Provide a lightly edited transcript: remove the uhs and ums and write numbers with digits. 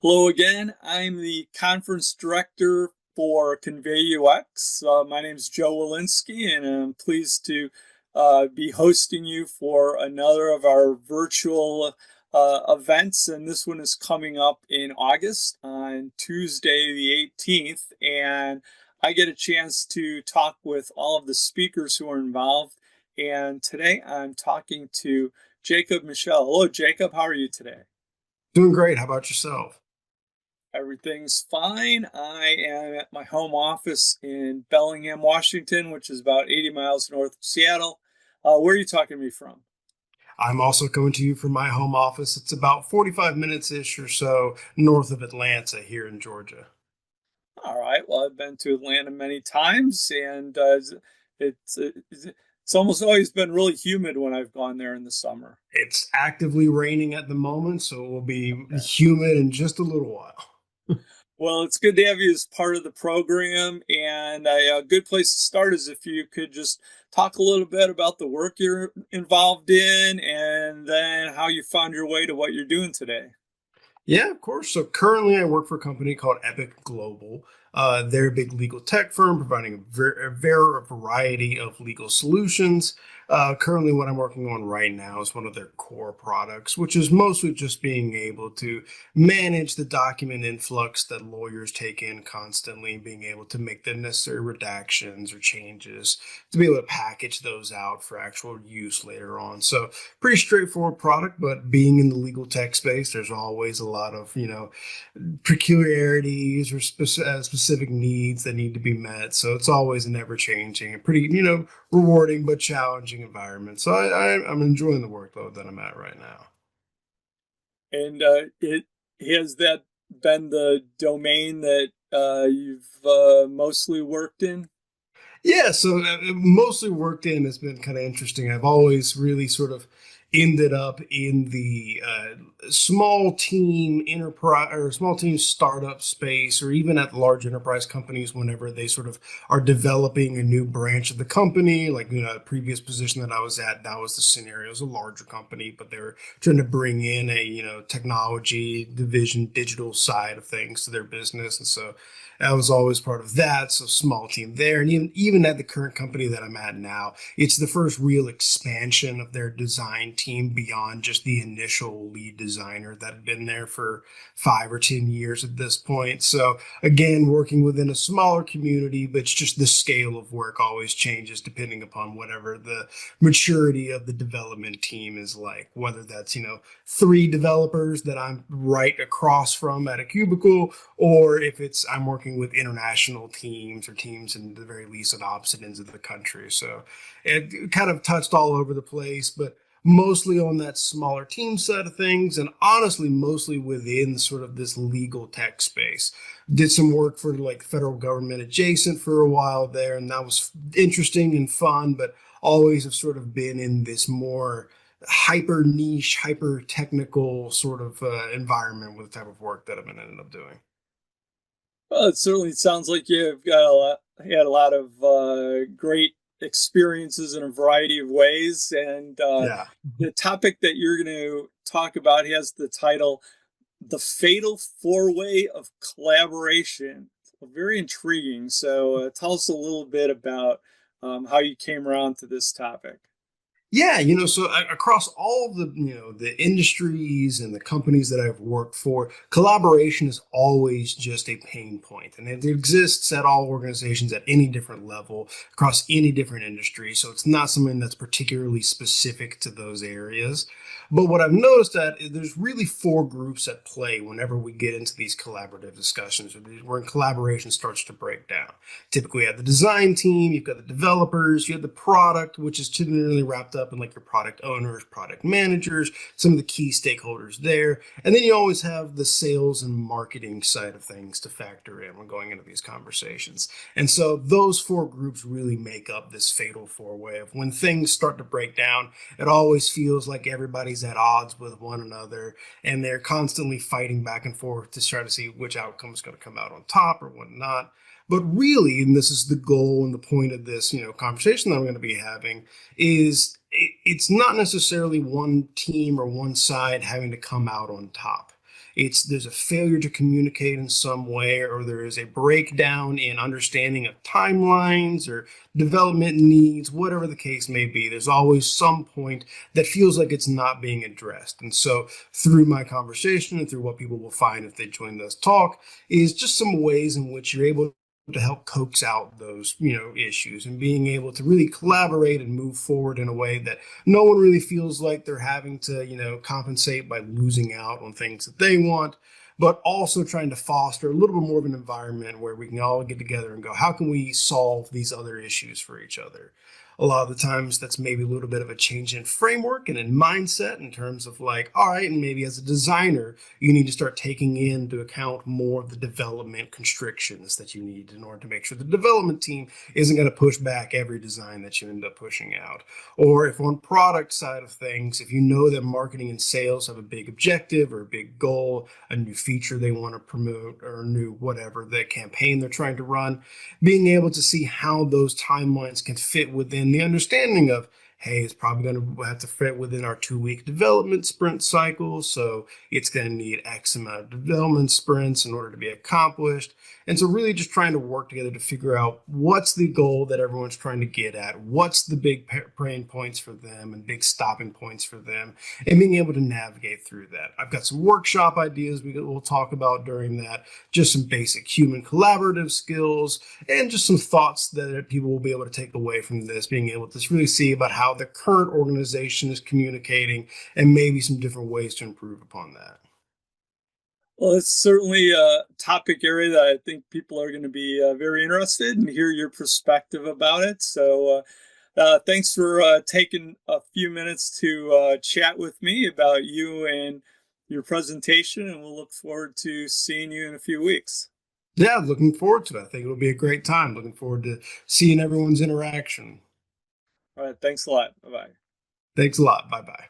Hello again. I'm the conference director for Convey UX. My name is Joe Walensky, and I'm pleased to be hosting you for another of our virtual events. And this one is coming up in August on Tuesday, the 18th. And I get a chance to talk with all of the speakers who are involved. And today I'm talking to Michel. Hello, Jacob. How are you today? Doing great. How about yourself? Everything's fine. I am at my home office in Bellingham, Washington, which is about 80 miles north of Seattle. Where are you talking to me from? I'm also coming to you from my home office. It's about 45 minutes ish or so north of Atlanta here in Georgia. All right. Well, I've been to Atlanta many times, and it's it's almost always been really humid when I've gone there in the summer. It's actively raining at the moment, so it will be Okay. humid in just a little while. Well, it's good to have you as part of the program, and a good place to start is if you could just talk a little bit about the work you're involved in, and then how you found your way to what you're doing today. Yeah, of course. So currently, I work for a company called Epic Global. They're a big legal tech firm providing a variety of legal solutions. Currently, what I'm working on right now is one of their core products, which is mostly just being able to manage the document influx that lawyers take in constantly, being able to make the necessary redactions or changes to be able to package those out for actual use later on. So pretty straightforward product, but being in the legal tech space, there's always a lot of, peculiarities or specific needs that need to be met. So it's always an ever changing and pretty, rewarding but challenging environment. So I'm enjoying the workload that I'm at right now. And it has that been the domain that you've mostly worked in? Yeah, so mostly worked in has been kind of interesting. I've always really sort of ended up in the small team enterprise or small team startup space, or even at large enterprise companies whenever they sort of are developing a new branch of the company. Like, a previous position that I was at, that was the scenario. It was a larger company, but they were trying to bring in a, technology division, digital side of things to their business. And so I was always part of that. So small team there. And even at the current company that I'm at now, it's the first real expansion of their design team beyond just the initial lead designer that had been there for 5 or 10 years at this point. So again, working within a smaller community, but it's just the scale of work always changes depending upon whatever the maturity of the development team is like, whether that's, 3 developers that I'm right across from at a cubicle, or if it's I'm working with international teams or teams in the very least at opposite ends of the country. So it kind of touched all over the place, but mostly on that smaller team side of things, and honestly mostly within sort of this legal tech space. Did some work for like federal government adjacent for a while there, and that was interesting and fun, but always have sort of been in this more hyper niche, hyper technical sort of environment with the type of work that I've been ended up doing. Well, it certainly sounds like you've got had a lot of great experiences in a variety of ways. And Yeah. the topic that you're going to talk about has the title "The Fatal Four-Way of Collaboration." Very intriguing. So tell us a little bit about how you came around to this topic. Yeah, so across all the, the industries and the companies that I've worked for, collaboration is always just a pain point. And it exists at all organizations at any different level, across any different industry. So it's not something that's particularly specific to those areas. But what I've noticed that there's really 4 groups at play whenever we get into these collaborative discussions, where collaboration starts to break down. Typically, you have the design team, you've got the developers, you have the product, which is generally wrapped up in like your product owners, product managers, some of the key stakeholders there. And then you always have the sales and marketing side of things to factor in when going into these conversations. And so those 4 groups really make up this fatal 4-way of when things start to break down, it always feels like everybody's at odds with one another, and they're constantly fighting back and forth to try to see which outcome is going to come out on top or whatnot. But really, and this is the goal and the point of this, conversation that I'm going to be having, is it's not necessarily one team or one side having to come out on top. there's a failure to communicate in some way, or there is a breakdown in understanding of timelines or development needs, whatever the case may be. There's always some point that feels like it's not being addressed. And so through my conversation and through what people will find if they join this talk is just some ways in which you're able to help coax out those issues, and being able to really collaborate and move forward in a way that no one really feels like they're having to compensate by losing out on things that they want, but also trying to foster a little bit more of an environment where we can all get together and go, how can we solve these other issues for each other? A lot of the times that's maybe a little bit of a change in framework and in mindset, in terms of like, all right, and maybe as a designer you need to start taking into account more of the development constrictions that you need in order to make sure the development team isn't going to push back every design that you end up pushing out. Or if on product side of things, if you know that marketing and sales have a big objective or a big goal, a new feature they want to promote, or a new whatever the campaign they're trying to run, being able to see how those timelines can fit within the understanding of, hey, it's probably going to have to fit within our 2 week development sprint cycle. So it's going to need X amount of development sprints in order to be accomplished. And so really just trying to work together to figure out what's the goal that everyone's trying to get at, what's the big pain points for them and big stopping points for them, and being able to navigate through that. I've got some workshop ideas we'll talk about during that, just some basic human collaborative skills, and just some thoughts that people will be able to take away from this, being able to really see about how the current organization is communicating and maybe some different ways to improve upon that. Well, it's certainly a topic area that I think people are going to be very interested and hear your perspective about it. So, thanks for taking a few minutes to chat with me about you and your presentation, and we'll look forward to seeing you in a few weeks. Yeah, looking forward to it. I think it'll be a great time. Looking forward to seeing everyone's interaction. All right, thanks a lot. Bye bye. Thanks a lot. Bye bye.